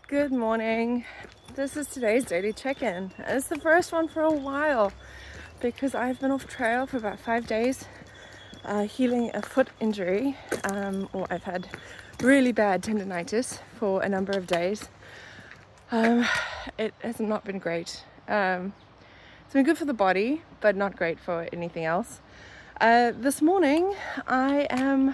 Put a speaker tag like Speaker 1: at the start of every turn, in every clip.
Speaker 1: Good morning. This is today's daily check-in. It's the first one for a while because I've been off trail for about 5 days healing a foot injury, or I've had really bad tendonitis for a number of days. It has not been great. It's been good for the body, but not great for anything else. This morning I'm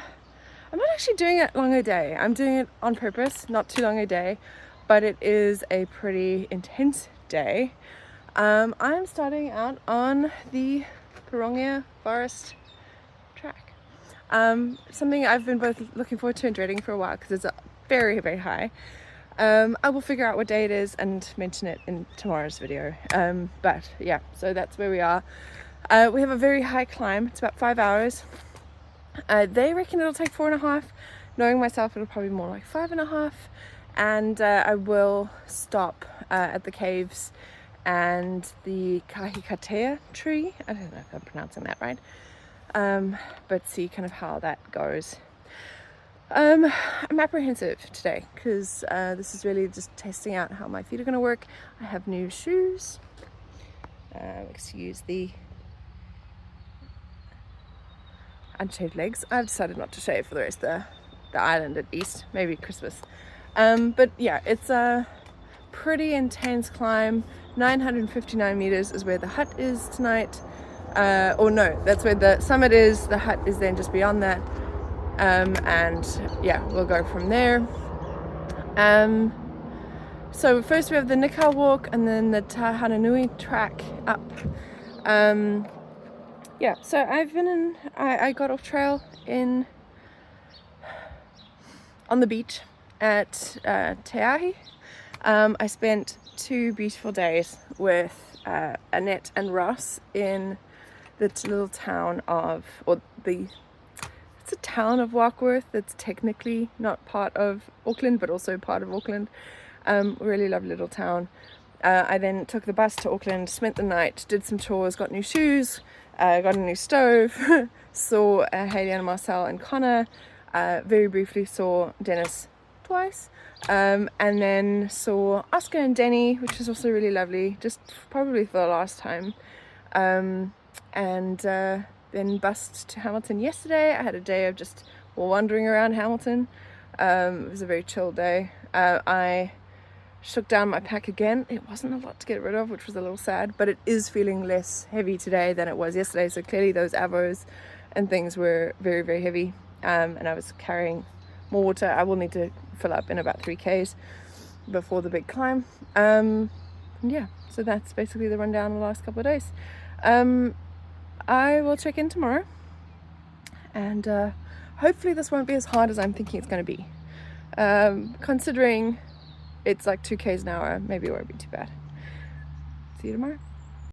Speaker 1: not actually doing it long a day. I'm doing it on purpose, not too long a day, but it is a pretty intense day. I'm starting out on the Pirongia forest track. Something I've been both looking forward to and dreading for a while because it's very, very high. I will figure out what day it is and mention it in tomorrow's video. But yeah, so that's where we are. We have a very high climb. It's about 5 hours. They reckon it'll take 4.5. Knowing myself, it'll probably be more like 5.5. And I will stop at the caves and the Pahautea tree. I don't know if I'm pronouncing that right. But see kind of how that goes. I'm apprehensive today because this is really just testing out how my feet are going to work. I have new shoes. Excuse the unshaved legs. I've decided not to shave for the rest of the island at least, maybe Christmas. But yeah, it's a pretty intense climb. 959 meters is where the hut is tonight. Or no, that's where the summit is. The hut is then just beyond that. And yeah, we'll go from there. So first we have the Nicola walk and then the Te Araroa track up. Yeah, so I got off trail on the beach at Te Araroa. I spent 2 beautiful days with Annette and Ross in the little town of, it's a town of Warkworth that's technically not part of Auckland but also part of Auckland. Really lovely little town. I then took the bus to Auckland, spent the night, did some chores, got new shoes, got a new stove, saw Hayley and Marcel and Connor, very briefly saw Dennis twice, and then saw Oscar and Denny, which was also really lovely, just probably for the last time, and then bussed to Hamilton yesterday. I had a day of just wandering around Hamilton. It was a very chill day. I shook down my pack again. It wasn't a lot to get rid of, which was a little sad, but it is feeling less heavy today than it was yesterday, so clearly those avos and things were very, very heavy, and I was carrying more water. I will need to fill up in about 3 k's before the big climb. Yeah, so that's basically the rundown of the last couple of days. I will check in tomorrow, and hopefully this won't be as hard as I'm thinking it's going to be. Considering it's like 2 k's an hour, maybe it won't be too bad. See you tomorrow.